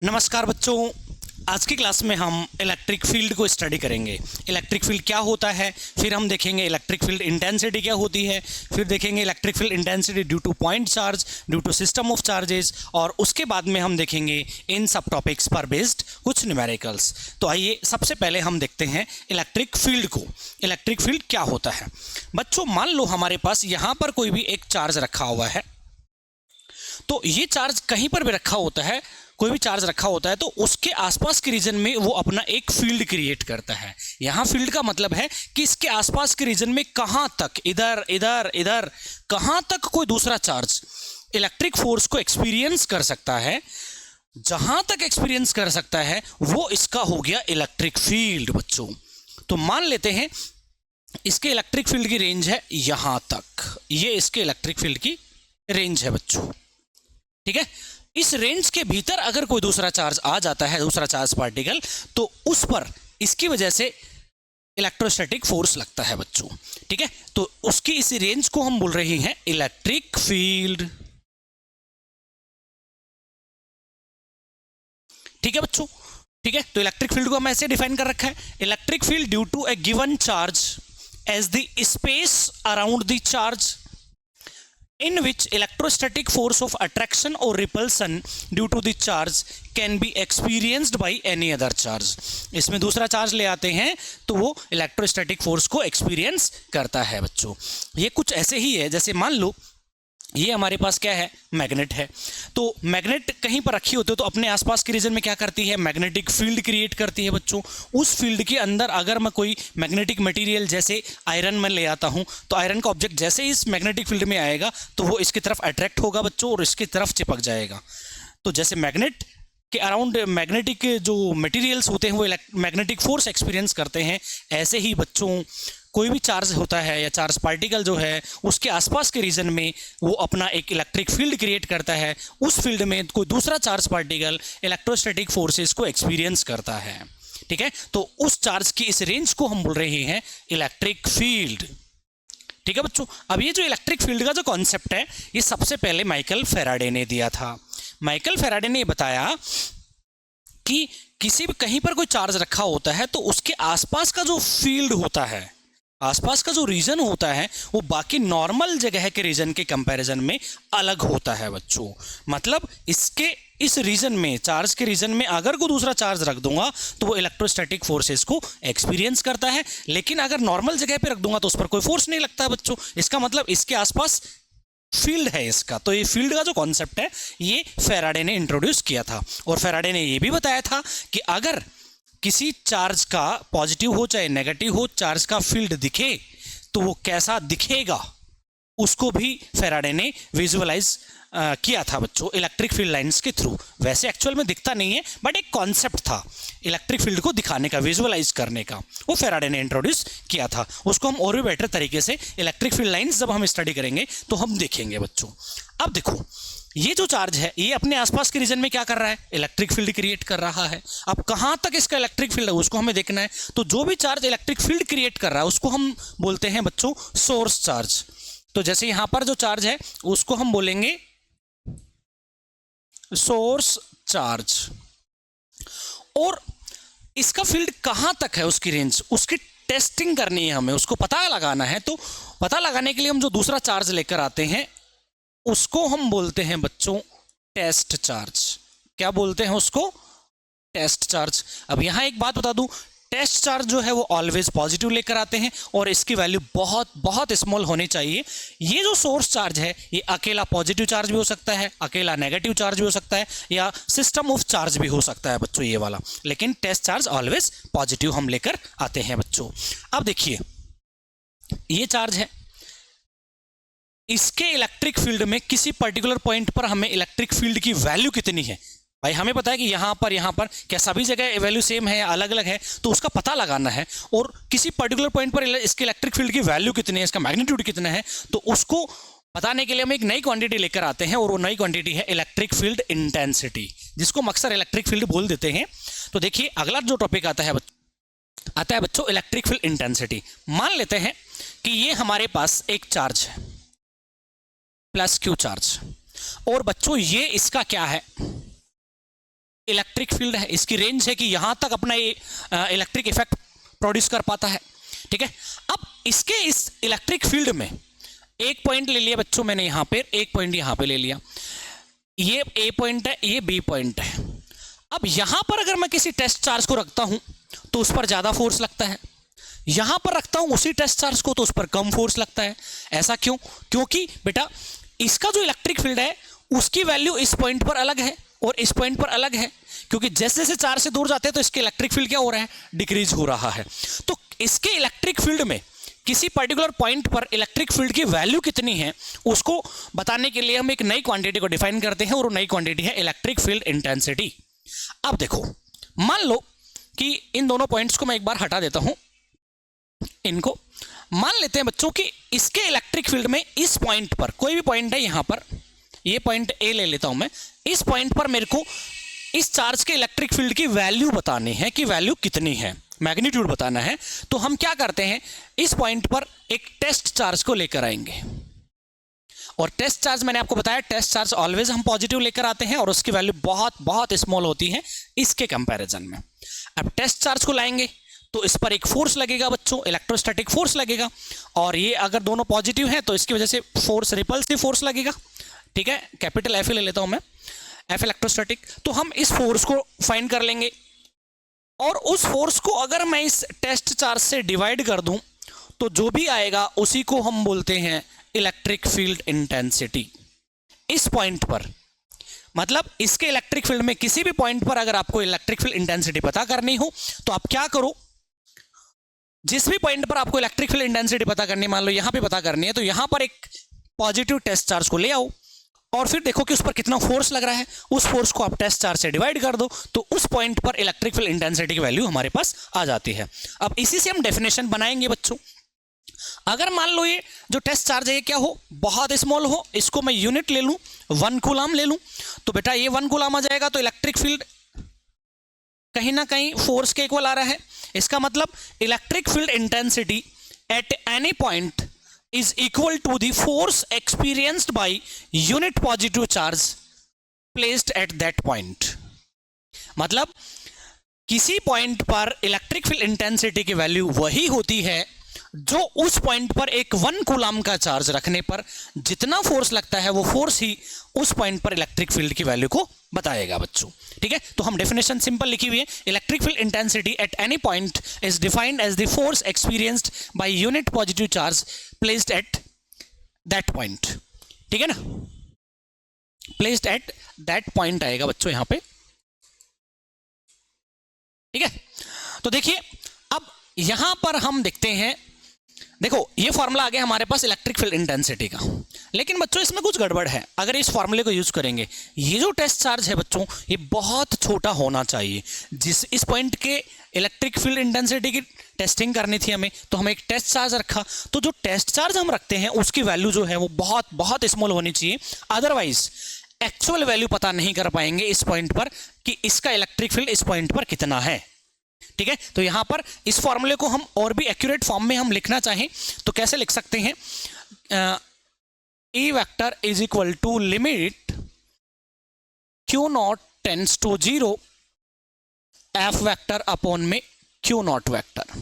नमस्कार बच्चों। आज की क्लास में हम इलेक्ट्रिक फील्ड को स्टडी करेंगे। इलेक्ट्रिक फील्ड क्या होता है, फिर हम देखेंगे इलेक्ट्रिक फील्ड इंटेंसिटी क्या होती है, फिर देखेंगे electric field intensity due to point charge, due to system of charges, और उसके बाद में हम देखेंगे इन सब टॉपिक्स पर बेस्ड कुछ न्यूमेरिकल्स। तो आइए सबसे पहले हम देखते हैं इलेक्ट्रिक फील्ड को। इलेक्ट्रिक फील्ड क्या होता है बच्चों? मान लो हमारे पास यहाँ पर कोई भी एक चार्ज रखा हुआ है, तो ये चार्ज कहीं पर भी रखा होता है, कोई भी चार्ज रखा होता है तो उसके आसपास के रीजन में वो अपना एक फील्ड क्रिएट करता है। यहाँ फील्ड का मतलब है कि इसके आसपास के रीजन में कहाँ तक, इधर इधर इधर कहाँ तक कोई दूसरा चार्ज इलेक्ट्रिक फोर्स को एक्सपीरियंस कर सकता है, जहां तक एक्सपीरियंस कर सकता है वो इसका हो गया इलेक्ट्रिक फील्ड बच्चों। तो मान लेते हैं इसके इलेक्ट्रिक फील्ड की रेंज है यहां तक, ये इसके इलेक्ट्रिक फील्ड की रेंज है बच्चों, ठीक है। इस रेंज के भीतर अगर कोई दूसरा चार्ज आ जाता है, दूसरा चार्ज पार्टिकल, तो उस पर इसकी वजह से इलेक्ट्रोस्टैटिक फोर्स लगता है बच्चों, ठीक है। तो उसकी इस रेंज को हम बोल रहे हैं इलेक्ट्रिक फील्ड, ठीक है बच्चों, ठीक है। तो इलेक्ट्रिक फील्ड को हम ऐसे डिफाइन कर रखा है, electric field due to a given charge as the space around the charge in which electrostatic force of attraction or repulsion due to the charge can be experienced by any other charge। इसमें दूसरा charge ले आते हैं तो वो electrostatic force को experience करता है बच्चों। ये कुछ ऐसे ही है जैसे मान लो ये हमारे पास क्या है, मैग्नेट है। तो मैग्नेट कहीं पर रखी होती है तो अपने आसपास के रीजन में क्या करती है, मैग्नेटिक फील्ड क्रिएट करती है बच्चों। उस फील्ड के अंदर अगर मैं कोई मैग्नेटिक मटेरियल जैसे आयरन में ले आता हूं तो आयरन का ऑब्जेक्ट जैसे ही इस मैग्नेटिक फील्ड में आएगा तो वो इसकी तरफ अट्रैक्ट होगा बच्चों और इसकी तरफ चिपक जाएगा। तो जैसे मैग्नेट के अराउंड मैग्नेटिक जो मटेरियल्स होते हैं वो मैग्नेटिक फोर्स एक्सपीरियंस करते हैं, ऐसे ही बच्चों कोई भी चार्ज होता है या चार्ज पार्टिकल जो है उसके आसपास के रीजन में वो अपना एक इलेक्ट्रिक फील्ड क्रिएट करता है। उस फील्ड में कोई दूसरा चार्ज पार्टिकल इलेक्ट्रोस्टैटिक फोर्सेस को एक्सपीरियंस करता है, ठीक है। तो उस चार्ज की इस रेंज को हम बोल रहे हैं इलेक्ट्रिक फील्ड, ठीक है बच्चों। अब ये जो इलेक्ट्रिक फील्ड का जो कॉन्सेप्ट है ये सबसे पहले माइकल फैराडे ने दिया था। माइकल फैराडे ने बताया कि किसी भी कहीं पर कोई चार्ज रखा होता है तो उसके आसपास का जो फील्ड होता है, आसपास का जो रीजन होता है वो बाकी नॉर्मल जगह के रीजन के कंपैरिजन में अलग होता है बच्चों। मतलब इसके इस रीजन में, चार्ज के रीजन में अगर कोई दूसरा चार्ज रख दूंगा तो वो इलेक्ट्रोस्टैटिक फोर्सेस को एक्सपीरियंस करता है, लेकिन अगर नॉर्मल जगह पे रख दूंगा तो उस पर कोई फोर्स नहीं लगता है बच्चों। इसका मतलब इसके आसपास फील्ड है इसका। तो ये फील्ड का जो कॉन्सेप्ट है ये फैराडे ने इंट्रोड्यूस किया था। और फैराडे ने ये भी बताया था कि अगर किसी चार्ज का पॉजिटिव हो चाहे नेगेटिव हो, चार्ज का फील्ड दिखे तो वो कैसा दिखेगा उसको भी फैराडे ने विजुअलाइज किया था बच्चों इलेक्ट्रिक फील्ड लाइंस के थ्रू। वैसे एक्चुअल में दिखता नहीं है बट एक कॉन्सेप्ट था इलेक्ट्रिक फील्ड को दिखाने का, विजुअलाइज करने का, वो फैराडे ने इंट्रोड्यूस किया था। उसको हम और भी बेटर तरीके से इलेक्ट्रिक फील्ड लाइंस जब हम स्टडी करेंगे तो हम देखेंगे बच्चों। अब देखो ये जो चार्ज है ये अपने आसपास के रीजन में क्या कर रहा है, इलेक्ट्रिक फील्ड क्रिएट कर रहा है। अब कहां तक इसका इलेक्ट्रिक फील्ड है उसको हमें देखना है। तो जो भी चार्ज इलेक्ट्रिक फील्ड क्रिएट कर रहा है उसको हम बोलते हैं बच्चों सोर्स चार्ज। तो जैसे यहां पर जो चार्ज है उसको हम बोलेंगे सोर्स चार्ज। और इसका फील्ड कहां तक है, उसकी रेंज, उसकी टेस्टिंग करनी है हमें, उसको पता लगाना है। तो पता लगाने के लिए हम जो दूसरा चार्ज लेकर आते हैं उसको हम बोलते हैं बच्चों टेस्ट चार्ज। क्या बोलते हैं उसको, टेस्ट चार्ज। अब यहां एक बात बता दूं, टेस्ट चार्ज जो है वो ऑलवेज पॉजिटिव लेकर आते हैं और इसकी वैल्यू बहुत बहुत स्मॉल होनी चाहिए। ये जो सोर्स चार्ज है ये अकेला पॉजिटिव चार्ज भी हो सकता है, अकेला नेगेटिव चार्ज भी हो सकता है, या सिस्टम ऑफ चार्ज भी हो सकता है बच्चों ये वाला, लेकिन टेस्ट चार्ज ऑलवेज पॉजिटिव हम लेकर आते हैं बच्चों। अब देखिए ये चार्ज है, इसके इलेक्ट्रिक फील्ड में किसी पर्टिकुलर पॉइंट पर हमें इलेक्ट्रिक फील्ड की वैल्यू कितनी है, भाई हमें पता है कि यहां पर क्या सभी जगह वैल्यू सेम है या अलग अलग है, तो उसका पता लगाना है। और किसी पर्टिकुलर पॉइंट पर इसके इलेक्ट्रिक फील्ड की वैल्यू कितनी है, इसका मैग्नीट्यूड कितना है, तो उसको बताने के लिए हम एक नई क्वांटिटी लेकर आते हैं और वो नई क्वांटिटी है इलेक्ट्रिक फील्ड इंटेंसिटी, जिसको हम अक्सर इलेक्ट्रिक फील्ड बोल देते हैं। तो देखिए अगला जो टॉपिक आता है बच्चों इलेक्ट्रिक फील्ड इंटेंसिटी। मान लेते हैं कि ये हमारे पास एक चार्ज है प्लस क्यू चार्ज, और बच्चों ये इसका क्या है, इलेक्ट्रिक फील्ड है, इसकी रेंज है कि यहां तक अपना ये इलेक्ट्रिक इफेक्ट प्रोड्यूस कर पाता है। ठीक है, अब इसके इस इलेक्ट्रिक फील्ड में एक पॉइंट ले लिया बच्चों मैंने, यहां पर एक पॉइंट यहां पे ले लिया, ये ए पॉइंट है, ये बी पॉइंट है। अब यहां पर अगर मैं किसी टेस्ट चार्ज को रखता हूं तो उस पर ज्यादा फोर्स लगता है, यहां पर रखता हूं उसी टेस्ट चार्ज को तो उस पर कम फोर्स लगता है। ऐसा क्यों? क्योंकि बेटा इसका जो इलेक्ट्रिक फील्ड है उसकी वैल्यू इस पॉइंट पर अलग है और इस पॉइंट पर अलग है, क्योंकि जैसे जैसे चार्ज से दूर जाते हैं तो इसके इलेक्ट्रिक फील्ड क्या हो रहा है, डिक्रीज हो रहा है। तो इसके इलेक्ट्रिक फील्ड में किसी पर्टिकुलर पॉइंट पर इलेक्ट्रिक फील्ड की वैल्यू कितनी है उसको बताने के लिए हम एक नई क्वांटिटी को डिफाइन करते हैं, और वो नई क्वांटिटी है इलेक्ट्रिक फील्ड इंटेंसिटी। अब देखो, मान लो कि इन दोनों पॉइंट्स को मैं एक बार हटा देता हूं, इनको मान लेते हैं बच्चों कि इसके इलेक्ट्रिक फील्ड में इस पॉइंट पर, कोई भी पॉइंट है यहां पर, ये पॉइंट ए ले लेता हूं मैं, इस पॉइंट पर मेरे को इस चार्ज के इलेक्ट्रिक फील्ड की वैल्यू बतानी है कि वैल्यू कितनी है, मैग्नीट्यूड बताना है। तो हम क्या करते हैं, इस पॉइंट पर एक टेस्ट चार्ज को लेकर आएंगे, और टेस्ट चार्ज मैंने आपको बताया, टेस्ट चार्ज ऑलवेज हम पॉजिटिव लेकर आते हैं और उसकी वैल्यू बहुत बहुत स्मॉल होती है इसके कंपैरिजन में। अब टेस्ट चार्ज को लाएंगे तो इस पर एक फोर्स लगेगा बच्चों, इलेक्ट्रोस्टैटिक फोर्स लगेगा, और ये अगर दोनों पॉजिटिव हैं तो इसकी वजह से फोर्स रिपल्सिव फोर्स लगेगा। ठीक है, कैपिटल एफ ले लेता हूं मैं, एफ इलेक्ट्रोस्टैटिक। तो हम इस फोर्स को फाइंड कर लेंगे, और उस फोर्स को अगर मैं इस टेस्ट चार्ज से डिवाइड कर दूं तो जो भी आएगा उसी को हम बोलते हैं इलेक्ट्रिक फील्ड इंटेंसिटी। इस पॉइंट पर, मतलब इसके इलेक्ट्रिक फील्ड में किसी भी पॉइंट पर अगर आपको इलेक्ट्रिक फील्ड इंटेंसिटी पता करनी हो तो आप क्या करो, जिस भी पॉइंट पर आपको इलेक्ट्रिक फील्ड इंटेंसिटी पता करनी है, मान लो यहां पे पता करनी है, तो यहां पर एक पॉजिटिव टेस्ट चार्ज को ले आओ और फिर देखो कि उस पर कितना फोर्स लग रहा है, उस फोर्स को आप टेस्ट चार्ज से डिवाइड कर दो तो उस पॉइंट पर इलेक्ट्रिक फील्ड इंटेंसिटी की वैल्यू हमारे पास आ जाती है। अब इसी से हम डेफिनेशन बनाएंगे बच्चों। अगर मान लो ये जो टेस्ट चार्ज है ये क्या हो, बहुत स्मॉल हो, इसको मैं यूनिट ले लूं, 1 कूलम ले लूं, तो बेटा ये 1 कूलम आ जाएगा, तो इलेक्ट्रिक फील्ड कहीं ना कहीं फोर्स के इक्वल आ रहा है। इसका मतलब electric field intensity at any point is equal to the force experienced by unit positive charge placed at that point। मतलब किसी पॉइंट पर इलेक्ट्रिक फील्ड इंटेंसिटी की वैल्यू वही होती है जो उस पॉइंट पर एक 1 कूलम का चार्ज रखने पर जितना फोर्स लगता है वो फोर्स ही उस पॉइंट पर इलेक्ट्रिक फील्ड की वैल्यू को बताएगा बच्चों। ठीक है, तो हम डेफिनेशन सिंपल लिखी हुई है, electric field intensity at any point is defined as the force experienced by unit positive charge placed at that point. ठीक है ना, प्लेस्ड एट दैट पॉइंट आएगा बच्चों यहां पे। ठीक है, तो देखिए अब यहां पर हम देखते हैं, देखो ये फॉर्मूला आ गया हमारे पास इलेक्ट्रिक फील्ड इंटेंसिटी का, लेकिन बच्चों इसमें कुछ गड़बड़ है। अगर इस फॉर्मूले को यूज करेंगे, ये जो टेस्ट चार्ज है बच्चों ये बहुत छोटा होना चाहिए। जिस इस पॉइंट के इलेक्ट्रिक फील्ड इंटेंसिटी की टेस्टिंग करनी थी हमें, तो हमें एक टेस्ट चार्ज रखा, तो जो टेस्ट चार्ज हम रखते हैं उसकी वैल्यू जो है वो बहुत बहुत स्मॉल होनी चाहिए, अदरवाइज एक्चुअल वैल्यू पता नहीं कर पाएंगे इस पॉइंट पर कि इसका इलेक्ट्रिक फील्ड इस पॉइंट पर कितना है। ठीक है, तो यहां पर इस फॉर्मूले को हम और भी एक्यूरेट फॉर्म में हम लिखना चाहें तो कैसे लिख सकते हैं, E vector is equal to limit Q naught tends to 0 F vector upon में Q नॉट वेक्टर।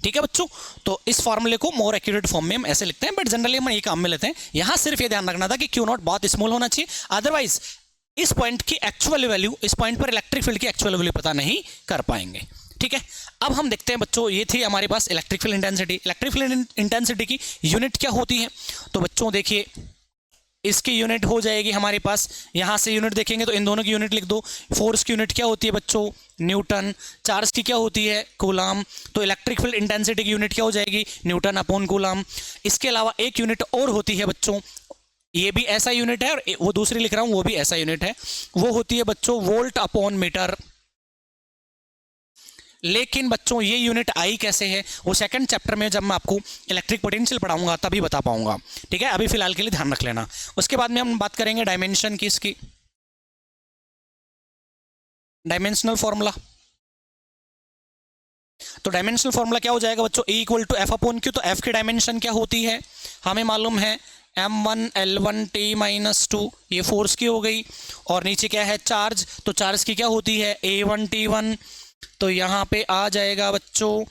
ठीक है बच्चों, तो इस फॉर्मूले को मोर एक्यूरेट फॉर्म में हम ऐसे लिखते हैं, बट जनरली हम ये काम में लेते हैं। यहां सिर्फ ये ध्यान रखना था कि Q नॉट बहुत स्मॉल होना चाहिए, अदरवाइज इस पॉइंट की एक्चुअल वैल्यू, इस पॉइंट पर इलेक्ट्रिक फील्ड की एक्चुअल वैल्यू पता नहीं कर पाएंगे। ठीक है, अब हम देखते हैं बच्चों, ये थी हमारे पास electric field intensity. Electric field intensity की यूनिट क्या होती है, तो बच्चों देखिए इसकी यूनिट हो जाएगी हमारे पास, यहां से यूनिट देखेंगे तो इन दोनों की यूनिट लिख दो। फोर्स की यूनिट क्या होती है बच्चों, न्यूटन। चार्ज की क्या होती है, कूलम। तो इलेक्ट्रिक फील्ड इंटेंसिटी की यूनिट क्या हो जाएगी, न्यूटन अपॉन कूलम। इसके अलावा एक यूनिट और होती है बच्चों, ये भी ऐसा यूनिट है और वो दूसरी लिख रहा हूं वो भी ऐसा यूनिट है, वो होती है बच्चों वोल्ट अपॉन मीटर। लेकिन बच्चों ये यूनिट आई कैसे है वो सेकंड चैप्टर में जब मैं आपको इलेक्ट्रिक पोटेंशियल पढ़ाऊंगा तभी बता पाऊंगा। ठीक है, अभी फिलहाल के लिए ध्यान रख लेना। उसके बाद में हम बात करेंगे डायमेंशन की, इसकी डायमेंशनल फॉर्मूला। तो डायमेंशनल फॉर्मूला क्या हो जाएगा बच्चों, E equal to F upon Q. तो एफ की डायमेंशन क्या होती है हमें मालूम है, m1l1t-2, ये फोर्स की हो गई। और नीचे क्या है, चार्ज, तो चार्ज की क्या होती है, a1t1, तो यहाँ पे आ जाएगा बच्चों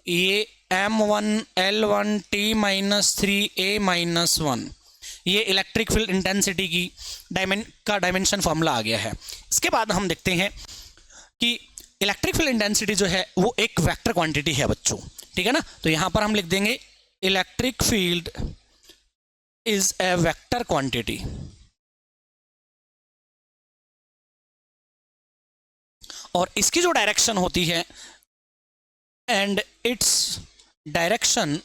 ये m1l1t-3a-1, ये इलेक्ट्रिक फील्ड इंटेंसिटी की डायमेंशन फॉर्मूला आ गया है। इसके बाद हम देखते हैं कि इलेक्ट्रिक फील्ड इंटेंसिटी जो है वो एक वेक्टर क्वांटिटी है बच्चों, ठीक है ना। तो यहां पर हम लिख देंगे electric field is a vector quantity, और इसकी जो डायरेक्शन होती है and it's direction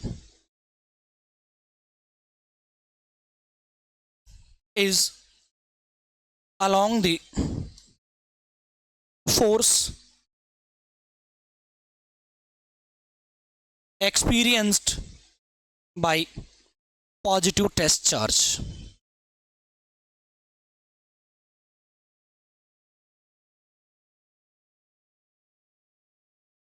is along the force experienced by positive test charge।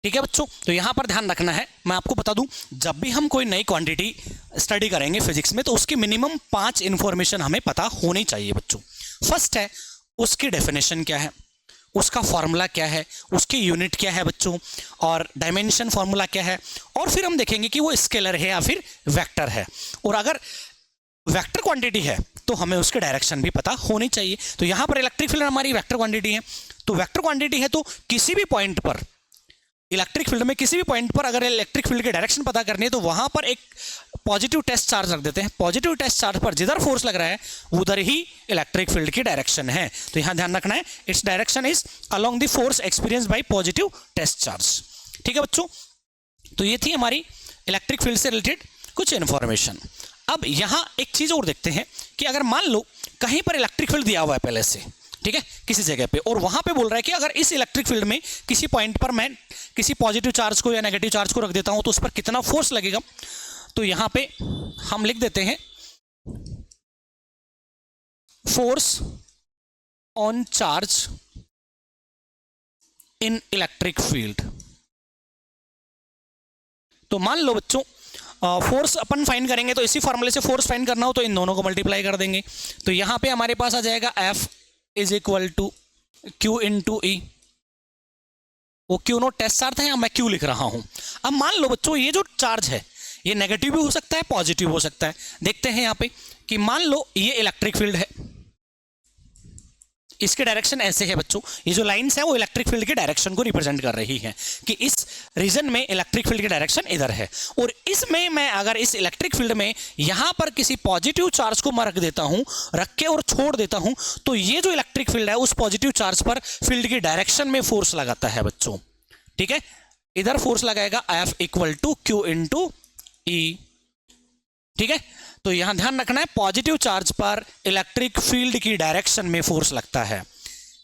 ठीक है बच्चों, तो यहां पर ध्यान रखना है, मैं आपको बता दूं, जब भी हम कोई नई क्वांटिटी स्टडी करेंगे फिजिक्स में तो उसकी मिनिमम 5 इंफॉर्मेशन हमें पता होनी चाहिए बच्चों। फर्स्ट है उसकी डेफिनेशन क्या है, उसका फॉर्मूला क्या है, उसकी यूनिट क्या है बच्चों, और डायमेंशन फॉर्मूला क्या है, और फिर हम देखेंगे कि वो स्केलर है या फिर वेक्टर है। और अगर वेक्टर क्वांटिटी है तो हमें उसके डायरेक्शन भी पता होनी चाहिए। तो यहां पर इलेक्ट्रिक फील्ड हमारी वेक्टर क्वांटिटी है, तो वेक्टर क्वांटिटी है तो किसी भी पॉइंट पर इलेक्ट्रिक फील्ड में किसी भी पॉइंट पर अगर इलेक्ट्रिक फील्ड की डायरेक्शन पता करनी है तो वहां पर एक पॉजिटिव टेस्ट चार्ज रख देते हैं। पॉजिटिव टेस्ट चार्ज पर जिधर फोर्स लग रहा है उधर ही इलेक्ट्रिक फील्ड की डायरेक्शन है। तो यहां ध्यान रखना है, its direction is along the force experience by positive test charge. ठीक है बच्चों, तो ये थी हमारी इलेक्ट्रिक फील्ड से रिलेटेड कुछ इंफॉर्मेशन। अब यहां एक चीज और देखते हैं कि अगर मान लो कहीं पर इलेक्ट्रिक फील्ड दिया हुआ है पहले से, ठीक है, किसी जगह पे, और वहां पे बोल रहा है कि अगर इस इलेक्ट्रिक फील्ड में किसी पॉइंट पर मैं किसी पॉजिटिव चार्ज को या नेगेटिव चार्ज को रख देता हूं तो उस पर कितना फोर्स लगेगा। तो यहां पे हम लिख देते हैं force on charge in electric field. तो मान लो बच्चों फोर्स अपन फाइंड करेंगे तो इसी फॉर्मूले से फोर्स फाइंड करना हो तो इन दोनों को मल्टीप्लाई कर देंगे। तो यहां पे हमारे पास आ जाएगा F is equal to Q into E। वो क्यू नोट टेस्ट चार्ज है या मैं क्यू लिख रहा हूं। अब मान लो बच्चों ये जो चार्ज है ये नेगेटिव भी हो सकता है पॉजिटिव हो सकता है। देखते हैं यहां पे कि मान लो ये इलेक्ट्रिक फील्ड है, इसके डायरेक्शन ऐसे है बच्चों, ये जो लाइंस है वो इलेक्ट्रिक फील्ड के डायरेक्शन को रिप्रेजेंट कर रही है कि इस रीजन में इलेक्ट्रिक फील्ड की डायरेक्शन इधर है। और इसमें मैं अगर इस इलेक्ट्रिक फील्ड में यहां पर किसी पॉजिटिव चार्ज को मैं रख देता हूं, रख के और छोड़ देता हूं, तो ये जो इलेक्ट्रिक फील्ड है उस पॉजिटिव चार्ज पर फील्ड की डायरेक्शन में फोर्स लगाता है बच्चों। ठीक है, इधर फोर्स लगाएगा F equal to Q into E। ठीक है, तो यहां ध्यान रखना है पॉजिटिव चार्ज पर इलेक्ट्रिक फील्ड की डायरेक्शन में फोर्स लगता है।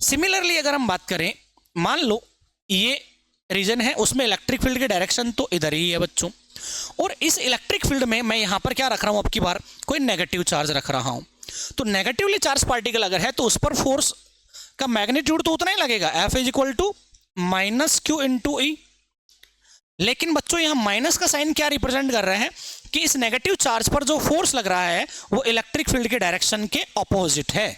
सिमिलरली अगर हम बात करें, मान लो ये रीजन है उसमें इलेक्ट्रिक फील्ड की डायरेक्शन तो इधर ही है बच्चों, और इस इलेक्ट्रिक फील्ड में मैं यहां पर क्या रख रहा हूं, अब की बार कोई नेगेटिव चार्ज रख रहा हूं। तो नेगेटिवली चार्ज पार्टिकल अगर है तो उस पर फोर्स का मैग्नीट्यूड तो उतना ही लगेगा, F is equal to minus Q into E। लेकिन बच्चों यहां माइनस का साइन क्या रिप्रेजेंट कर रहे हैं कि इस नेगेटिव चार्ज पर जो फोर्स लग रहा है वो इलेक्ट्रिक फील्ड के डायरेक्शन के ऑपोजिट है।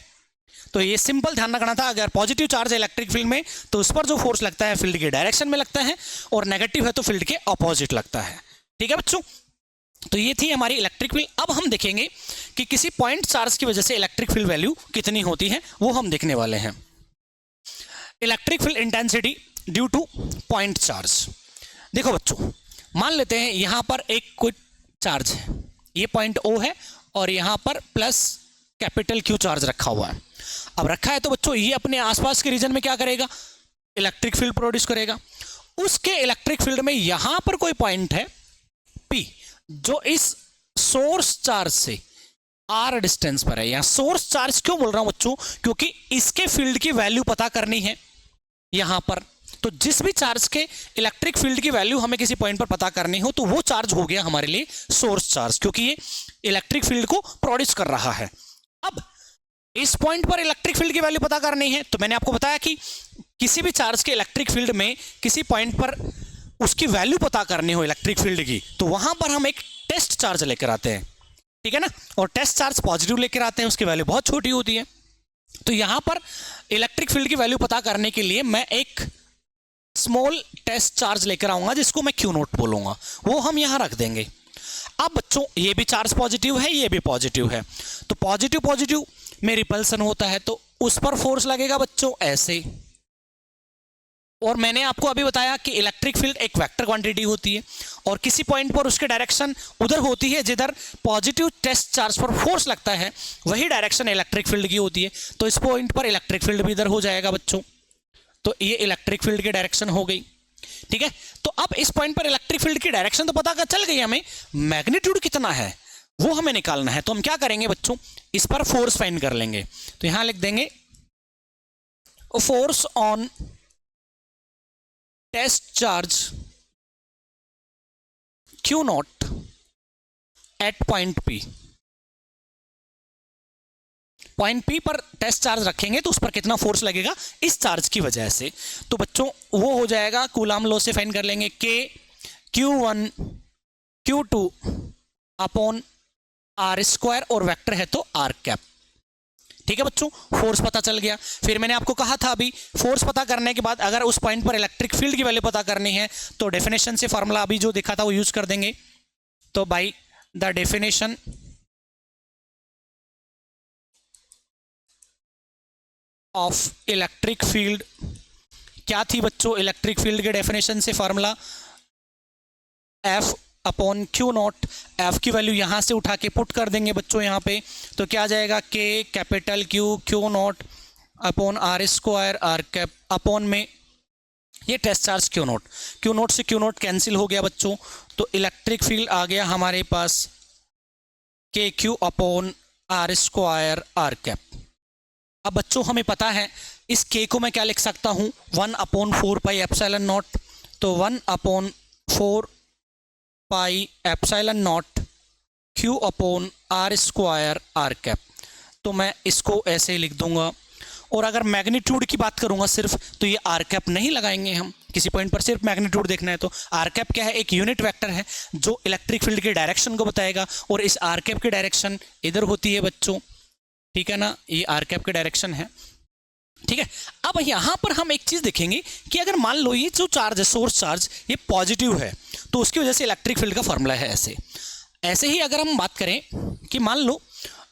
तो ये सिंपल ध्यान रखना था, अगर पॉजिटिव चार्ज है इलेक्ट्रिक फील्ड में तो उस पर जो फोर्स लगता है फील्ड के डायरेक्शन में लगता है, और नेगेटिव है तो फील्ड के ऑपोजिट लगता है। ठीक है बच्चों, तो ये थी हमारी इलेक्ट्रिक फील्ड। अब हम देखेंगे कि किसी पॉइंट चार्ज की वजह से इलेक्ट्रिक फील्ड वैल्यू कितनी होती है, वो हम देखने वाले हैं। Electric field intensity due to point charge. देखो बच्चों, मान लेते हैं यहां पर एक कोई चार्ज है, ये पॉइंट O है और यहां पर प्लस कैपिटल Q चार्ज रखा हुआ है। अब रखा है तो बच्चों ये अपने आसपास के रीजन में क्या करेगा, इलेक्ट्रिक फील्ड प्रोड्यूस करेगा। उसके इलेक्ट्रिक फील्ड में यहां पर कोई पॉइंट है P जो इस सोर्स चार्ज से R डिस्टेंस पर है। यहां सोर्स चार्ज क्यों बोल रहा हूं बच्चों, क्योंकि इसके फील्ड की वैल्यू पता करनी है यहां पर। तो जिस भी चार्ज के इलेक्ट्रिक फील्ड की वैल्यू हमें किसी पॉइंट पर पता करनी हो तो वो चार्ज हो गया हमारे लिए सोर्स चार्ज, क्योंकि ये इलेक्ट्रिक फील्ड को प्रोड्यूस कर रहा है। अब इस पॉइंट पर इलेक्ट्रिक फील्ड की वैल्यू पता करनी है, तो मैंने आपको बताया कि किसी भी चार्ज के इलेक्ट्रिक फील्ड में किसी पॉइंट पर उसकी वैल्यू पता करनी हो इलेक्ट्रिक फील्ड की, तो वहां पर हम एक टेस्ट चार्ज लेकर आते हैं। ठीक है ना, और टेस्ट चार्ज पॉजिटिव लेकर आते हैं, उसकी वैल्यू बहुत छोटी होती है। तो यहां पर इलेक्ट्रिक फील्ड की वैल्यू पता करने के लिए मैं एक स्मॉल टेस्ट चार्ज लेकर आऊंगा जिसको मैं क्यू नोट बोलूंगा, वो हम यहां रख देंगे। अब बच्चों ये भी चार्ज पॉजिटिव है, ये भी पॉजिटिव है, तो पॉजिटिव पॉजिटिव में रिपल्सन होता है, तो उस पर फोर्स लगेगा बच्चों ऐसे। और मैंने आपको अभी बताया कि इलेक्ट्रिक फील्ड एक वेक्टर क्वांटिटी होती है और किसी पॉइंट पर उसकी डायरेक्शन उधर होती है जिधर पॉजिटिव टेस्ट चार्ज पर फोर्स लगता है, वही डायरेक्शन इलेक्ट्रिक फील्ड की होती है। तो इस पॉइंट पर इलेक्ट्रिक फील्ड भी इधर हो जाएगा बच्चों, तो ये इलेक्ट्रिक फील्ड की डायरेक्शन हो गई। ठीक है, तो अब इस पॉइंट पर इलेक्ट्रिक फील्ड की डायरेक्शन तो पता चल गई हमें, मैग्नीट्यूड कितना है वो हमें निकालना है। तो हम क्या करेंगे बच्चों, इस पर फोर्स फाइंड कर लेंगे। तो यहां लिख देंगे force on test charge Q not at point P। Point P पर टेस्ट चार्ज रखेंगे तो उस पर कितना फोर्स लगेगा इस चार्ज की वजह से। तो बच्चों वो हो जाएगा, कूलाम लॉ से फाइंड कर लेंगे, K Q1 Q2 upon R square, और वेक्टर है तो R कैप। ठीक है बच्चों, फोर्स पता चल गया। फिर मैंने आपको कहा था अभी, फोर्स पता करने के बाद अगर उस पॉइंट पर इलेक्ट्रिक फील्ड की वैल्यू पता करनी है तो डेफिनेशन से फार्मूला अभी जो देखा था वो यूज कर देंगे। तो by the definition of electric field, क्या थी बच्चों इलेक्ट्रिक फील्ड के डेफिनेशन से formula, F upon Q not. F की वैल्यू यहां से उठा के पुट कर देंगे बच्चों यहाँ पे, तो क्या आ जाएगा, K capital Q not upon R square R cap, upon में ये टेस्ट चार्ज Q नॉट से Q नॉट कैंसिल हो गया बच्चों, तो इलेक्ट्रिक फील्ड आ गया हमारे पास KQ upon R square R cap. अब बच्चों हमें पता है इस K को मैं क्या लिख सकता हूं, 1/4 पाई एप्सिलॉन नॉट, तो 1/4 पाई epsilon not Q upon R square R cap. तो मैं इसको ऐसे लिख दूंगा। और अगर मैग्नीट्यूड की बात करूंगा सिर्फ, तो ये R कैप नहीं लगाएंगे हम, किसी पॉइंट पर सिर्फ मैग्नीट्यूड देखना है तो R कैप क्या है, एक यूनिट वेक्टर है जो इलेक्ट्रिक फील्ड की डायरेक्शन को बताएगा, और इस R कैप की डायरेक्शन इधर होती है बच्चों। ठीक है ना, ये R कैप की डायरेक्शन है। ठीक है, अब यहां पर हम एक चीज देखेंगे कि अगर मान लो ये जो चार्ज है, सोर्स चार्ज, ये पॉजिटिव है, तो उसकी वजह से इलेक्ट्रिक फील्ड का फॉर्मूला है ऐसे ही अगर हम बात करें कि मान लो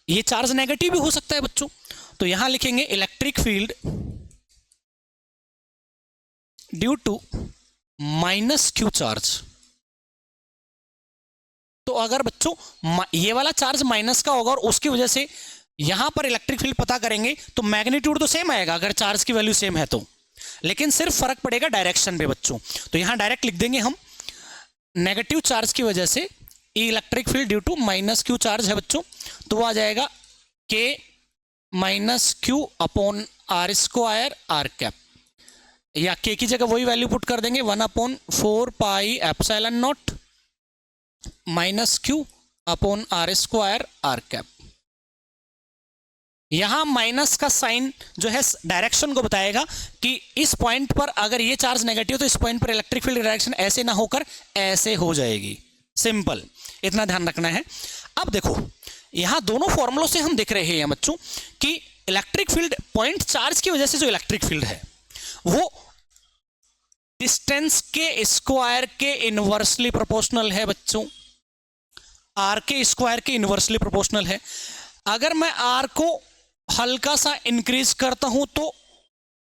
ये चार्ज नेगेटिव भी हो सकता है बच्चों, तो यहां लिखेंगे electric field due to minus Q charge. तो अगर बच्चों ये वाला चार्ज माइनस का होगा और उसकी वजह से यहां पर इलेक्ट्रिक फील्ड पता करेंगे, तो मैग्नीट्यूड तो सेम आएगा अगर चार्ज की वैल्यू सेम है तो, लेकिन सिर्फ फर्क पड़ेगा डायरेक्शन पे बच्चों। तो यहां डायरेक्ट लिख देंगे हम, नेगेटिव चार्ज की वजह से electric field due to minus Q charge है बच्चों, तो वो आ जाएगा K minus Q upon R square R cap, या K की जगह वही वैल्यू पुट कर देंगे, 1/4 पाई epsilon not minus Q upon R square R cap. यहां माइनस का साइन जो है डायरेक्शन को बताएगा कि इस पॉइंट पर अगर ये चार्ज नेगेटिव तो इस पॉइंट पर इलेक्ट्रिक फील्ड डायरेक्शन ऐसे ना होकर ऐसे हो जाएगी, सिंपल, इतना ध्यान रखना है। अब देखो यहां दोनों फॉर्मूलों से हम देख रहे हैं बच्चों कि इलेक्ट्रिक फील्ड पॉइंट चार्ज की वजह से जो इलेक्ट्रिक फील्ड है वो डिस्टेंस के स्क्वायर के इनवर्सली प्रोपोर्शनल है बच्चों, R के स्क्वायर के इनवर्सली प्रोपोर्शनल है। अगर मैं R को हल्का सा इंक्रीज करता हूं तो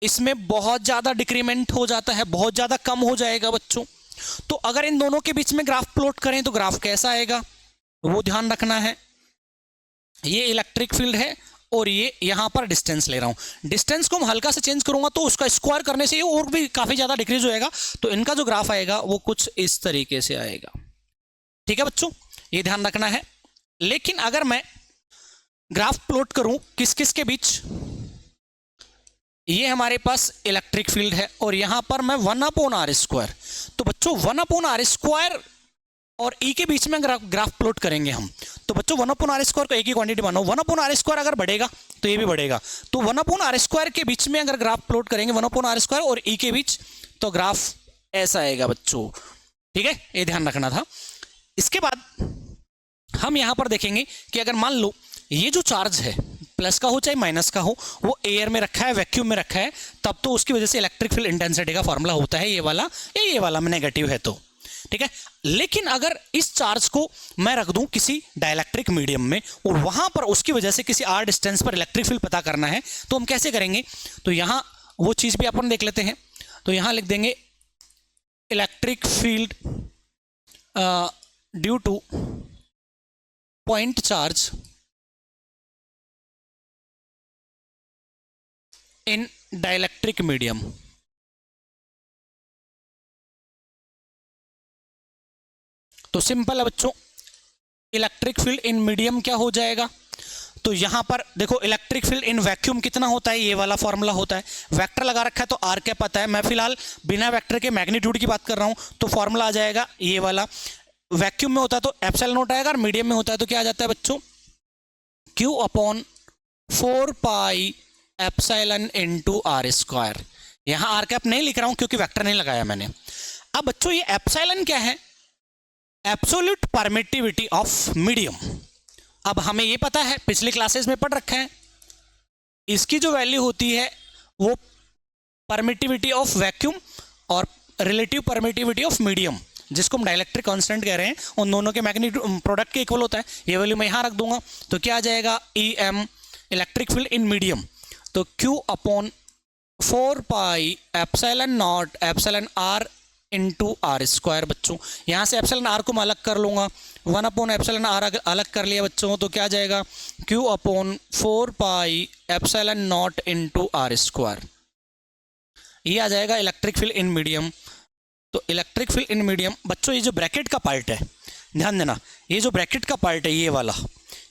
इसमें बहुत ज्यादा डिक्रीमेंट हो जाता है, बहुत ज्यादा कम हो जाएगा बच्चों। तो अगर इन दोनों के बीच में ग्राफ प्लॉट करें तो ग्राफ कैसा आएगा वो ध्यान रखना है। ये इलेक्ट्रिक फील्ड है और ये यहां पर डिस्टेंस ले रहा हूं, डिस्टेंस को मैं हल्का से चेंज करूंगा तो उसका स्क्वायर करने से ये और भी काफी ज्यादा डिक्रीज हो जाएगा, तो इनका जो ग्राफ आएगा वो कुछ इस तरीके से आएगा। ठीक है बच्चों, ये ध्यान रखना है। लेकिन अगर मैं ग्राफ प्लॉट करूं किस किस के बीच, ये हमारे पास इलेक्ट्रिक फील्ड है और यहां पर मैं 1/r स्क्वायर, तो बच्चों 1/r स्क्वायर और E के बीच में ग्राफ प्लॉट करेंगे हम, तो बच्चों 1/r स्क्वायर को एक ही क्वांटिटी मानो, 1/r स्क्वायर अगर बढ़ेगा तो ये भी बढ़ेगा, तो 1/r स्क्वायर के बीच में अगर ग्राफ प्लॉट करेंगे 1/r स्क्वायर और E के बीच, तो ग्राफ ऐसा आएगा बच्चों। ठीक है, ये ध्यान रखना था। इसके बाद हम यहां पर देखेंगे कि अगर मान लो ये जो चार्ज है प्लस का हो चाहे माइनस का हो, वो एयर में रखा है, वैक्यूम में रखा है, तब तो उसकी वजह से इलेक्ट्रिक फील्ड इंटेंसिटी का फॉर्मूला होता है ये वाला या ये वाला में नेगेटिव है तो, ठीक है। लेकिन अगर इस चार्ज को मैं रख दूं किसी डाइलेक्ट्रिक मीडियम में और वहां पर उसकी वजह से किसी आर डिस्टेंस पर इलेक्ट्रिक फील्ड पता करना है, तो हम कैसे करेंगे? तो यहां वो चीज भी अपन देख लेते हैं। तो यहां लिख देंगे electric field due to point charge in dielectric medium. तो सिंपल है बच्चों, इलेक्ट्रिक फील्ड इन मीडियम क्या हो जाएगा? तो यहां पर देखो इलेक्ट्रिक फील्ड इन वैक्यूम कितना होता है, ये वाला फॉर्मूला होता है। वेक्टर लगा रखा है तो आर क्या पता है, मैं फिलहाल बिना वेक्टर के मैग्नीट्यूड की बात कर रहा हूं, तो फॉर्मूला आ जाएगा ये वाला। वैक्यूम में होता है तो एप्सिलॉन नॉट आएगा, और मीडियम में होता है तो क्या आ जाता है बच्चों, Q upon 4 pi epsilon into R square. यहां आर कैप नहीं लिख रहा हूं क्योंकि वेक्टर नहीं लगाया मैंने। अब बच्चों ये एप्सिलॉन क्या है? Absolute permittivity of medium. अब हमें ये पता है, पिछले क्लासेस में पढ़ रखा है, इसकी जो वैल्यू होती है वो परमिटिविटी ऑफ वैक्यूम और रिलेटिव परमिटिविटी ऑफ मीडियम, जिसको हम डाइलेक्ट्रिक कांस्टेंट कह रहे हैं, उन दोनों के मैग्नीट्यूड प्रोडक्ट के इक्वल होता है। ये वैल्यू मैं यहां रख दूंगा तो क्या आ जाएगा, EM electric field in medium, तो Q upon 4 pi epsilon not epsilon R into R square. बच्चों यहां से एप्सिलॉन आर को मैं अलग कर लूंगा, 1 अपॉन एप्सिलॉन आर अलग कर लिया बच्चों, तो क्या आ जाएगा, Q upon 4 pi epsilon not into R square. ये आ जाएगा इलेक्ट्रिक फील्ड इन मीडियम। तो इलेक्ट्रिक फील्ड इन मीडियम बच्चों, ये जो ब्रैकेट का पार्ट है, ध्यान देना, ये जो ब्रैकेट का पार्ट है ये वाला,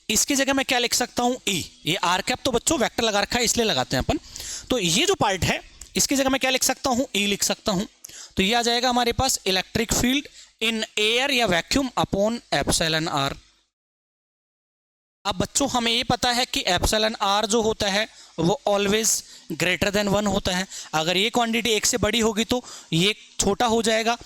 इसकी जगह मैं क्या लिख सकता हूं, E। ये आर कैप तो बच्चों वेक्टर लगा रखा है इसलिए लगाते हैं अपन, तो ये जो पार्ट है इसकी जगह मैं क्या लिख सकता हूं, E लिख सकता हूं। तो ये आ जाएगा हमारे पास इलेक्ट्रिक फील्ड इन एयर या वैक्यूम अपॉन एप्सिलॉन आर। अब बच्चों हमें ये पता है कि एप्सिलॉन आर जो होता है वो ऑलवेज ग्रेटर देन 1 होता है। अगर ये क्वांटिटी 1 से बड़ी होगी तो ये छोटा हो जाएगा।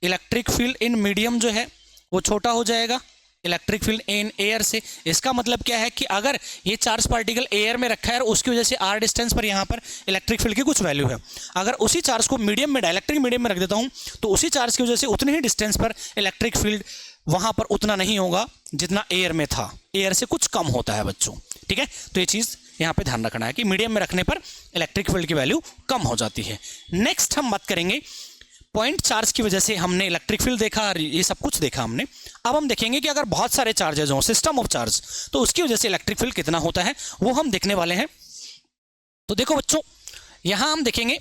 इलेक्ट्रिक फील्ड इन मीडियम जो है वो छोटा हो जाएगा इलेक्ट्रिक फील्ड इन एयर से। इसका मतलब क्या है कि अगर ये चार्ज पार्टिकल एयर में रखा है और उसकी वजह से आर डिस्टेंस पर यहाँ पर इलेक्ट्रिक फील्ड की कुछ वैल्यू है, अगर उसी चार्ज को मीडियम में, डाइलेक्ट्रिक मीडियम में रख देता हूँ, तो उसी चार्ज की वजह से उतने ही डिस्टेंस पर इलेक्ट्रिक फील्ड वहां पर उतना नहीं होगा जितना एयर में था, एयर से कुछ कम होता है बच्चों, ठीक है। तो ये चीज यहाँ पे ध्यान रखना है कि मीडियम में रखने पर इलेक्ट्रिक फील्ड की वैल्यू कम हो जाती है। नेक्स्ट हम बात करेंगे, पॉइंट चार्ज की वजह से हमने इलेक्ट्रिक फील्ड देखा और ये सब कुछ देखा हमने। अब हम देखेंगे कि अगर बहुत सारे चार्जेज हों, सिस्टम ऑफ चार्ज, तो उसकी वजह से इलेक्ट्रिक फील्ड कितना होता है वो हम देखने वाले हैं। तो देखो बच्चों, यहां हम देखेंगे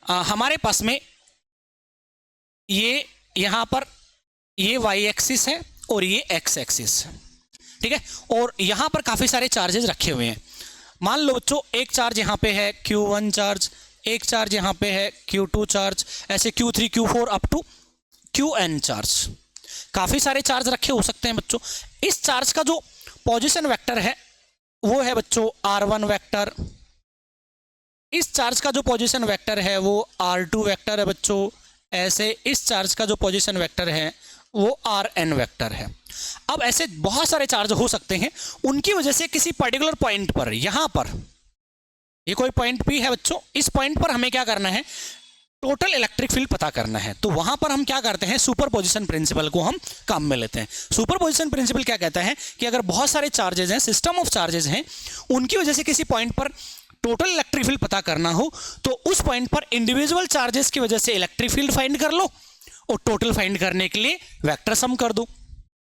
हमारे पास में ये यहां पर ये वाई एक्सिस है और ये एक्स एक्सिस है, ठीक है, और यहां पर काफी सारे चार्जेस रखे हुए हैं। मान लो बच्चों एक चार्ज यहां पे है Q1 चार्ज, एक चार्ज यहां पे है Q2 चार्ज, ऐसे Q3 Q4 up to Qn charge, काफी सारे चार्ज रखे हो सकते हैं बच्चों। इस चार्ज का जो पोजीशन वेक्टर है वो है बच्चों R1 वेक्टर, इस चार्ज का जो पोजीशन वेक्टर है वो R2 वेक्टर है बच्चों, ऐसे इस चार्ज का जो पोजीशन वेक्टर है वो Rn वेक्टर है। अब ऐसे बहुत सारे चार्ज हो सकते हैं, उनकी वजह से किसी पर्टिकुलर पॉइंट पर, यहां पर ये कोई पॉइंट P है बच्चों, इस पॉइंट पर हमें क्या करना है, टोटल इलेक्ट्रिक फील्ड पता करना है। तो वहां पर हम क्या करते हैं, सुपरपोजिशन प्रिंसिपल को हम काम में लेते हैं। सुपरपोजिशन प्रिंसिपल क्या कहता है कि अगर बहुत सारे चार्जेस हैं, सिस्टम ऑफ चार्जेस हैं, उनकी वजह से किसी पॉइंट पर टोटल इलेक्ट्रिक फील्ड पता करना हो, तो उस पॉइंट पर इंडिविजुअल चार्जेस की वजह से इलेक्ट्रिक फील्ड फाइंड कर लो और टोटल फाइंड करने के लिए वेक्टर सम कर दो।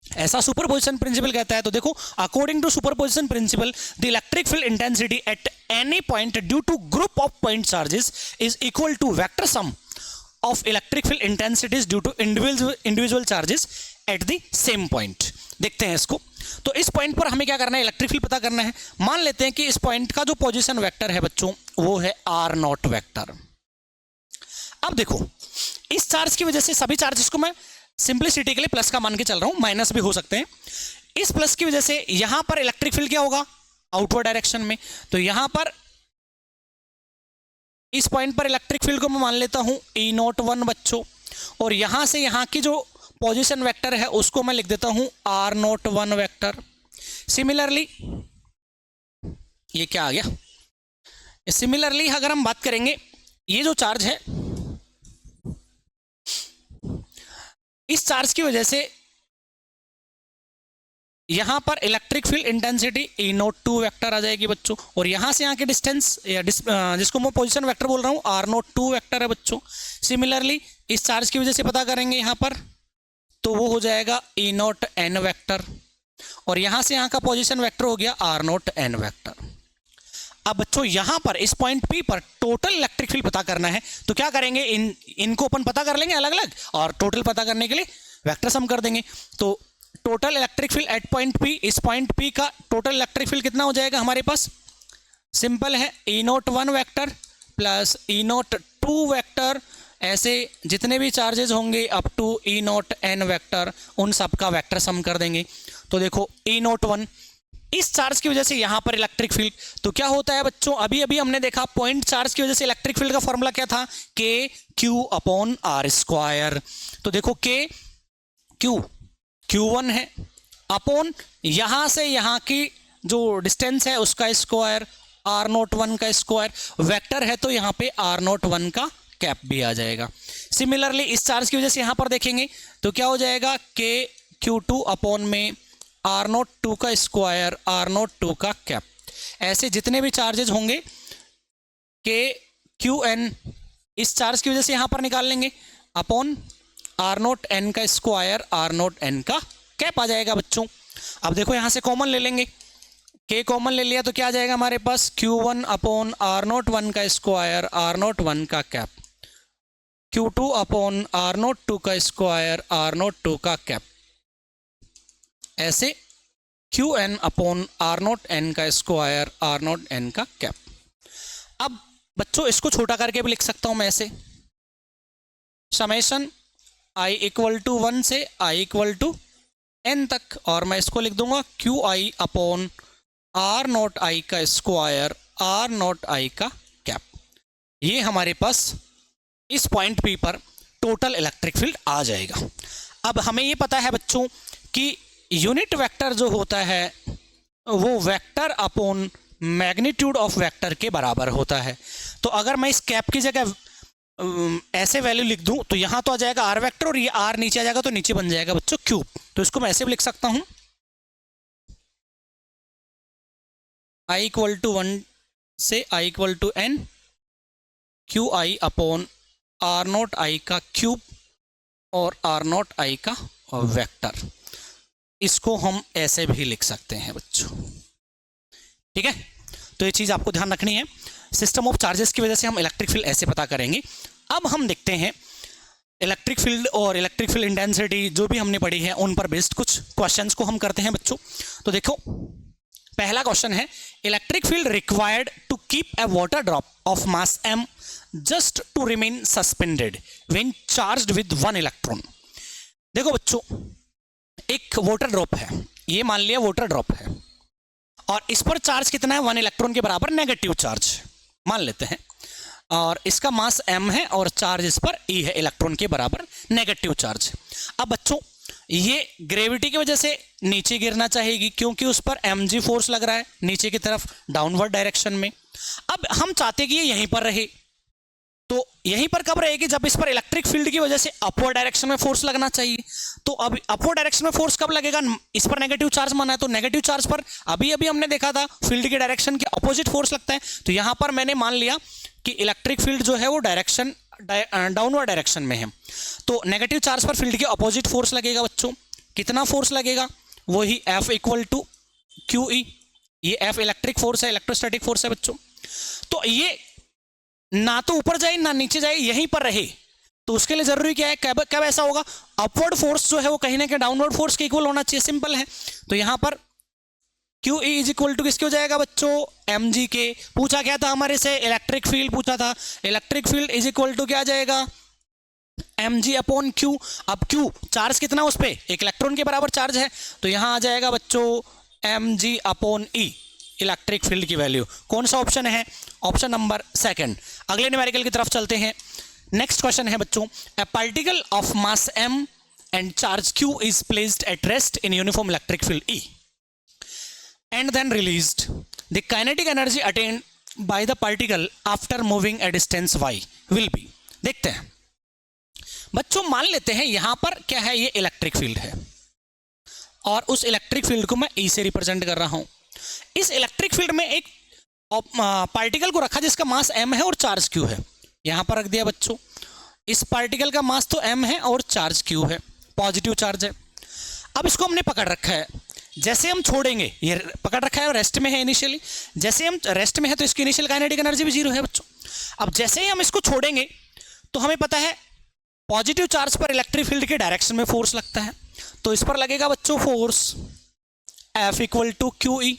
ऐसा सुपरपोजिशन प्रिंसिपल कहता है। तो देखो, according to superposition principle the electric field intensity at any point due to group of point charges is equal to vector sum of electric field intensities due to individual charges at the same point. देखते हैं इसको। तो इस point पर हमें क्या करना है, इलेक्ट्रिक फील्ड पता करना है। मान लेते हैं कि इस पॉइंट का जो पोजीशन वेक्टर है बच्चों वो है R0 वेक्टर। अब देखो, इस चार्ज की वजह से सभी चार्जेस को मैं सिंपलिसिटी के लिए प्लस का मान के चल रहा हूं, माइनस भी हो सकते हैं। इस प्लस की वजह से यहां पर इलेक्ट्रिक फील्ड क्या होगा, आउटवर्ड डायरेक्शन में। तो यहां पर इस पॉइंट पर इलेक्ट्रिक फील्ड को मैं मान लेता हूं E01 बच्चों, और यहां से यहां की जो पोजीशन वेक्टर है उसको मैं लिख देता हूं r01 वेक्टर। सिमिलरली ये क्या आ गया, सिमिलरली अगर हम बात करेंगे ये जो चार्ज है, इस चार्ज की वजह से यहां पर electric field intensity E02 vector आ जाएगी बच्चों, और यहां से यहां की डिस्टेंस या जिसको मैं पोजीशन वेक्टर बोल रहा हूं R02 वेक्टर है बच्चों। सिमिलरली इस चार्ज की वजह से पता करेंगे यहां पर, तो वो हो जाएगा E0n वेक्टर, और यहां से यहां का पोजीशन वेक्टर हो गया R0n वेक्टर। अब बच्चों यहां पर इस पॉइंट P पर टोटल इलेक्ट्रिक फील्ड पता करना है, तो क्या करेंगे, इनको अपन पता कर लेंगे अलग अलग, और टोटल पता करने के लिए वेक्टर सम कर देंगे। तो total electric field at point P, इस पॉइंट P का टोटल इलेक्ट्रिक फील्ड कितना हो जाएगा हमारे पास, सिंपल है, E01 vector plus E02 vector, ऐसे जितने भी चार्जेस होंगे अप टू E0n वेक्टर, उन सब का वेक्टर सम कर देंगे। तो देखो E01, इस चार्ज की वजह से यहां पर इलेक्ट्रिक फील्ड, तो क्या होता है बच्चों, अभी अभी हमने देखा पॉइंट चार्ज की वजह से इलेक्ट्रिक फील्ड का फॉर्मूला क्या था, KQ/R²। तो देखो Q1 है अपॉन यहां से यहां की जो डिस्टेंस है उसका स्क्वायर, R01 का स्क्वायर, वेक्टर है तो यहां पे R01 का कैप भी आ जाएगा। सिमिलरली इस चार्ज की वजह से यहां पर देखेंगे तो क्या हो जाएगा, KQ2 अपॉन में R02 का स्क्वायर, R02 का कैप, ऐसे जितने भी चार्जेस होंगे KQN इस चार्ज की वजह से यहां पर निकाल लेंगे, अपॉन R0n का स्क्वायर, R0n का कैप आ जाएगा बच्चों। अब देखो यहां से कॉमन ले लेंगे, K कॉमन ले लिया तो क्या आ जाएगा हमारे पास, Q1 अपॉन R01 का स्क्वायर, R01 का कैप, Q2 अपॉन R02 का स्क्वायर, R02 का कैप, ऐसे Qn अपॉन R0n का स्क्वायर, R0n का कैप। अब बच्चों इसको छोटा करके भी लिख सकता हूं मैं ऐसे, समेशन i = 1 से i = n तक, और मैं इसको लिख दूंगा Qi अपॉन R0i का स्क्वायर, R0i का कैप। ये हमारे पास इस पॉइंट P पर टोटल इलेक्ट्रिक फील्ड आ जाएगा। अब हमें ये पता है बच्चों कि यूनिट वेक्टर जो होता है वो vector upon magnitude of vector के बराबर होता है। तो अगर मैं इस कैप की जगह ऐसे वैल्यू लिख दूं तो यहां तो आ जाएगा R वेक्टर, और ये R नीचे आ जाएगा तो नीचे बन जाएगा बच्चों क्यूब। तो इसको मैं ऐसे भी लिख सकता हूं, i = 1 से i = n, Qi upon R0i का क्यूब और R0i का वेक्टर। इसको हम ऐसे भी लिख सकते हैं बच्चों, ठीक है। तो ये चीज आपको ध्यान रखनी है, सिस्टम ऑफ चार्जेस की वजह से हम इलेक्ट्रिक फील्ड ऐसे पता करेंगे। अब हम देखते हैं इलेक्ट्रिक फील्ड और इलेक्ट्रिक फील्ड इंटेंसिटी जो भी हमने पढ़ी है उन पर बेस्ड कुछ क्वेश्चंस को हम करते हैं बच्चों। तो देखो पहला क्वेश्चन है, electric field required to keep a water drop of mass m just to remain suspended when charged with 1 electron. देखो बच्चों एक वाटर ड्रॉप है, ये मान लिया वाटर ड्रॉप है, और इस पर चार्ज कितना है, 1 इलेक्ट्रॉन के बराबर नेगेटिव चार्ज मान लेते हैं, और इसका मास m है और चार्ज इस पर e है, इलेक्ट्रॉन के बराबर नेगेटिव चार्ज। अब बच्चों ये ग्रेविटी की वजह से नीचे गिरना चाहेगी क्योंकि उस पर mg फोर्स लग रहा है नीचे की तरफ डाउनवर्ड डायरेक्शन में। अब हम चाहते कि ये यहीं पर रहे, तो यहीं पर कब रहेगी, जब इस पर इलेक्ट्रिक फील्ड की वजह से अपवर्ड डायरेक्शन में फोर्स लगना चाहिए। तो अब अपवर्ड डायरेक्शन में फोर्स कब लगेगा, इस पर नेगेटिव चार्ज माना है, तो नेगेटिव चार्ज पर अभी अभी हमने देखा था फील्ड के डायरेक्शन के अपोजिट फोर्स लगता है। तो यहां पर मैंने मान लिया कि इलेक्ट्रिक फील्ड जो है वो डायरेक्शन डाउनवर्ड डायरेक्शन में है, तो नेगेटिव चार्ज पर फील्ड के अपोजिट फोर्स लगेगा बच्चों। कितना फोर्स लगेगा, वही F = QE, ये F इलेक्ट्रिक फोर्स है, इलेक्ट्रोस्टैटिक फोर्स है बच्चों। तो ये ना तो ऊपर जाए ना नीचे जाए, यहीं पर रहे, तो उसके लिए जरूरी क्या है, कब ऐसा होगा, अपवर्ड फोर्स जो है वो कहीं ना कहीं डाउनवर्ड फोर्स के इक्वल होना चाहिए, सिंपल है। तो यहां पर QE = किसके हो जाएगा बच्चों, mg के। पूछा क्या था हमारे से, इलेक्ट्रिक फील्ड पूछा था, इलेक्ट्रिक फील्ड = क्या आ जाएगा, mg अपॉन q। अब q चार्ज कितना उस पर, 1 इलेक्ट्रॉन के बराबर चार्ज है, तो यहां आ जाएगा बच्चों mg upon e, electric field की वैल्यू। कौन सा ऑप्शन है, ऑप्शन नंबर 2। अगले न्यूमेरिकल की तरफ चलते हैं। नेक्स्ट क्वेश्चन है बच्चों, ए particle of mass m and charge Q is placed at rest in uniform electric field E and then released, the kinetic energy attained by the particle after moving a distance y will be। देखते हैं बच्चों, मान लेते हैं यहां पर क्या है, ये इलेक्ट्रिक फील्ड है और उस इलेक्ट्रिक फील्ड को मैं E से रिप्रेजेंट कर रहा हूं। इस इलेक्ट्रिक फील्ड में एक पार्टिकल को रखा जिसका मास m है और चार्ज q है, यहां पर रख दिया बच्चों। इस पार्टिकल का मास तो m है और चार्ज q है, पॉजिटिव चार्ज है। अब इसको हमने पकड़ रखा है, जैसे हम छोड़ेंगे, ये पकड़ रखा है और रेस्ट में है इनिशियली, जैसे हम रेस्ट में है तो इसकी इनिशियल काइनेटिक एनर्जी भी 0 है बच्चों। अब जैसे ही हम इसको छोड़ेंगे तो हमें पता है पॉजिटिव चार्ज पर इलेक्ट्रिक फील्ड के डायरेक्शन में फोर्स लगता है, तो इस पर लगेगा बच्चों force F equal to QE,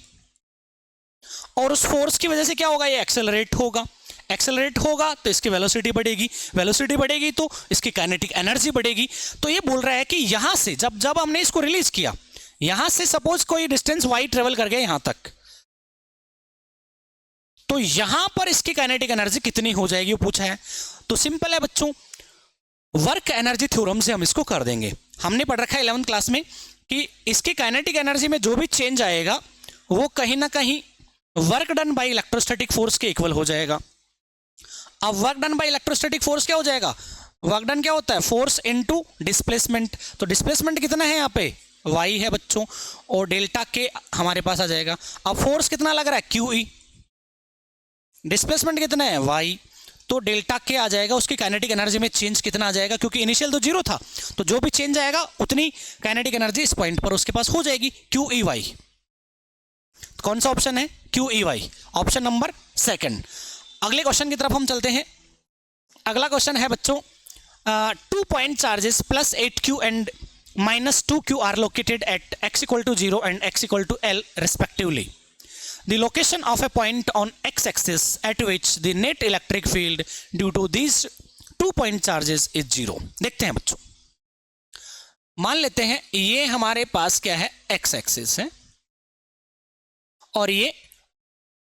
और उस फोर्स की वजह से क्या होगा, ये एक्सेलरेट होगा। एक्सेलरेट होगा तो इसकी वेलोसिटी बढ़ेगी, वेलोसिटी बढ़ेगी तो इसकी काइनेटिक एनर्जी बढ़ेगी। तो ये बोल रहा है कि यहां से जब हमने इसको रिलीज किया, यहां से सपोज कोई डिस्टेंस y ट्रेवल कर गया यहां तक, तो यहां पर इसकी काइनेटिक एनर्जी कितनी हो जाएगी वो पूछा है। तो सिंपल है बच्चों, वर्क एनर्जी थ्योरम से हम इसको कर देंगे। हमने पढ़ रखा है 11th क्लास में कि इसकी काइनेटिक एनर्जी में जो भी चेंज आएगा वो कहीं ना कहीं work done by electrostatic force के इक्वल हो जाएगा। अब work done by electrostatic force क्या हो जाएगा, वर्क डन क्या होता है, फोर्स इनटू डिस्प्लेसमेंट। तो डिस्प्लेसमेंट कितना है यहाँ पे, y है बच्चों, और डेल्टा के हमारे पास आ जाएगा। अब फोर्स कितना लग रहा है, QE, डिस्प्लेसमेंट कितना है y, तो डेल्टा के आ जाएगा। उसकी काइनेटिक एनर्जी में चेंज कितना आ जाएगा, क्योंकि इनिशियल तो 0 था, तो जो भी चेंज आएगा उतनी काइनेटिक एनर्जी इस पॉइंट पर उसके पास हो जाएगी, QEy। कौन सा ऑप्शन है, QEy, ऑप्शन नंबर 2। अगले क्वेश्चन की तरफ हम चलते हैं। अगला क्वेश्चन है बच्चों, 2 point charges plus 8q and minus 2q are located at x equal to 0 and x equal to L respectively. The location of a point on x-axis at which the net electric field due to these 2 point charges is 0. देखते हैं बच्चों, मान लेते हैं ये हमारे पास क्या है, x-axis है और ये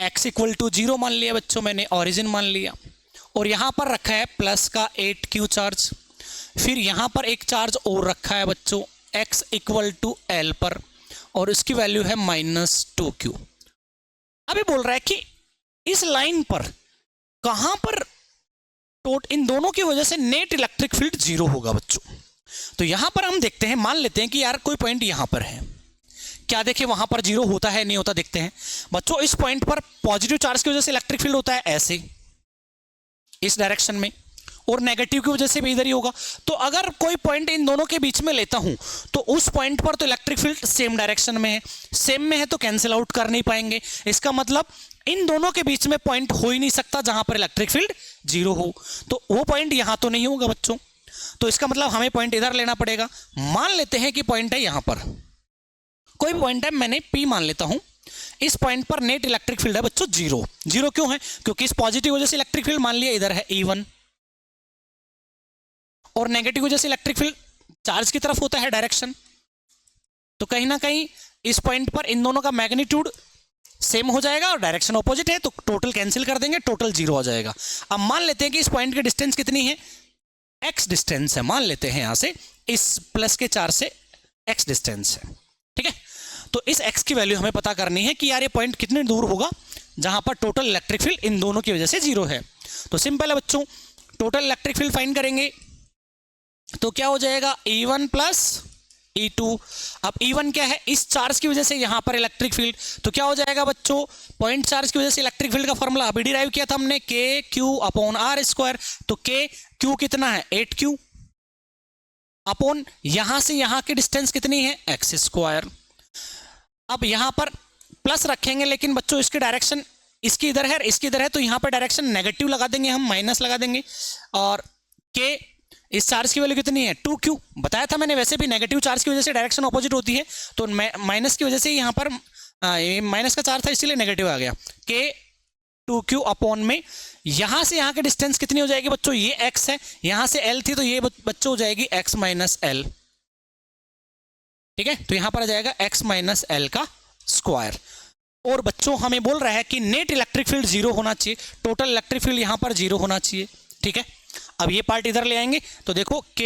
x equal to 0 मान लिया बच्चों, मैंने ओरिजिन मान लिया, और यहां पर रखा है प्लस का 8q चार्ज। फिर यहां पर एक चार्ज और रखा है बच्चों x इक्वल टू L पर, और इसकी वैल्यू है -2q। अभी बोल रहा है कि इस लाइन पर कहां पर इन दोनों की वजह से नेट इलेक्ट्रिक फील्ड 0 होगा बच्चों। तो यहां पर हम देखते हैं, मान लेते हैं कि यार कोई पॉइंट यहां पर है, क्या देखें वहां पर 0 होता है नहीं होता, देखते हैं बच्चों। इस पॉइंट पर पॉजिटिव चार्ज की वजह से इलेक्ट्रिक फील्ड होता है ऐसे, इस डायरेक्शन में, और नेगेटिव की वजह से भी इधर ही होगा। तो अगर कोई पॉइंट इन दोनों के बीच में लेता हूं तो उस पॉइंट पर तो इलेक्ट्रिक फील्ड सेम डायरेक्शन में है, सेम में है तो कैंसिल आउट कर नहीं पाएंगे। इसका मतलब इन दोनों के बीच में पॉइंट हो ही नहीं सकता जहां पर इलेक्ट्रिक फील्ड 0 हो, तो वो पॉइंट यहां तो नहीं होगा बच्चों। तो इसका मतलब हमें पॉइंट इधर लेना पड़ेगा। मान लेते हैं कि पॉइंट है यहां पर, कोई भी पॉइंट है, मैंने P मान लेता हूं। इस पॉइंट पर नेट इलेक्ट्रिक फील्ड है बच्चों 0। 0 क्यों है, क्योंकि इस पॉजिटिव वजह से इलेक्ट्रिक फील्ड मान लिया इधर है E1, और नेगेटिव वजह से इलेक्ट्रिक फील्ड चार्ज की तरफ होता है डायरेक्शन। तो कहीं ना कहीं इस पॉइंट पर इन दोनों का मैग्नीट्यूड सेम हो जाएगा और डायरेक्शन ऑपोजिट है, तो टोटल कैंसिल कर देंगे, टोटल 0 हो जाएगा। अब मान लेते हैं कि इस पॉइंट की डिस्टेंस कितनी है, x डिस्टेंस है, मान लेते हैं यहां से इस प्लस के 4 से x डिस्टेंस है, ठीक है। तो इस x की वैल्यू हमें पता करनी है कि यार ये पॉइंट कितने दूर होगा जहां पर टोटल इलेक्ट्रिक फील्ड इन दोनों की वजह से 0 है। तो सिंपल है बच्चों, टोटल इलेक्ट्रिक फील्ड फाइंड करेंगे तो क्या हो जाएगा, E1 प्लस E2। अब E1 क्या है, इस चार्ज की वजह से यहां पर इलेक्ट्रिक फील्ड, तो क्या हो जाएगा बच्चों, पॉइंट चार्ज की वजह से इलेक्ट्रिक फील्ड का फॉर्मूला अभी डिराइव किया था हमने, KQ/R²। तो Q कितना है, 8Q अपॉन यहां से यहां की डिस्टेंस कितनी है, x²। अब यहां पर प्लस रखेंगे, लेकिन बच्चों इसकी डायरेक्शन इसकी इधर है, इसकी इधर है, तो यहां पर डायरेक्शन नेगेटिव लगा देंगे हम, माइनस लगा देंगे। और K, इस चार्ज की वैल्यू कितनी है, 2Q। बताया था मैंने, वैसे भी नेगेटिव चार्ज की वजह से डायरेक्शन ऑपोजिट होती है, तो माइनस की वजह से यहाँ पर माइनस का चार्ज था इसलिए नेगेटिव आ गया। K 2Q अपॉन में यहां से यहां की डिस्टेंस कितनी हो जाएगी बच्चों, ये x है, यहां से L थी तो ये बच्चों हो जाएगी x माइनस L, ठीक है। तो यहां पर आ जाएगा x माइनस L का स्क्वायर। और बच्चों हमें बोल रहा है कि नेट इलेक्ट्रिक फील्ड 0 होना चाहिए, टोटल इलेक्ट्रिक फील्ड यहां पर 0 होना चाहिए, ठीक है। अब ये पार्ट इधर ले आएंगे तो देखो K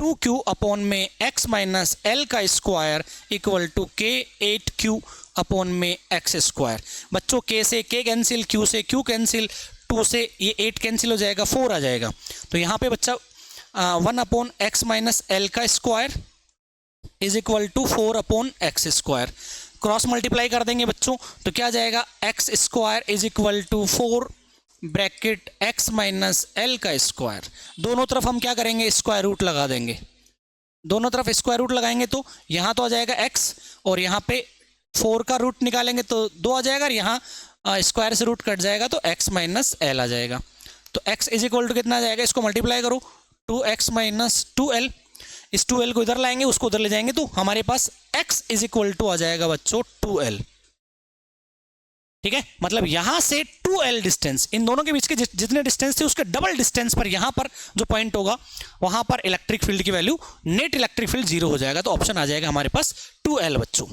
2q अपॉन में x माइनस एल का square equal to k 8q upon में x स्क्वायर। बच्चों k से k कैंसिल, q से q कैंसिल, 2 से ये 8 कैंसिल हो जाएगा, 4 आ जाएगा। तो यहाँ पे बच्चा 1 अपॉन एक्स माइनस एल का square is equal to 4 upon X square. Cross multiply कर देंगे बच्चों तो क्या आ जाएगा, X square is equal to 4 bracket X minus L का स्क्वायर। दोनों तरफ हम क्या करेंगे, स्क्वायर रूट लगा देंगे। दोनों तरफ स्क्वायर रूट लगाएंगे तो यहाँ तो आ जाएगा x और यहाँ पे 4 का रूट निकालेंगे तो 2 आ जाएगा और यहाँ स्क्वायर से रूट कट जाएगा तो x माइनस एल आ जाएगा। तो x इज इक्वल टू कितना आ जाएगा, इसको मल्टीप्लाई करो 2x माइनस 2l। इस 2l को इधर लाएंगे, उसको उधर ले जाएंगे तो हमारे पास x इज इक्वल टू आ जाएगा बच्चों 2l। ठीक है, मतलब यहां से 2l डिस्टेंस, इन दोनों के बीच के जितने डिस्टेंस थे उसके डबल डिस्टेंस पर यहां पर जो पॉइंट होगा वहां पर इलेक्ट्रिक फील्ड की वैल्यू, नेट इलेक्ट्रिक फील्ड 0 हो जाएगा। तो ऑप्शन आ जाएगा हमारे पास 2l बच्चों।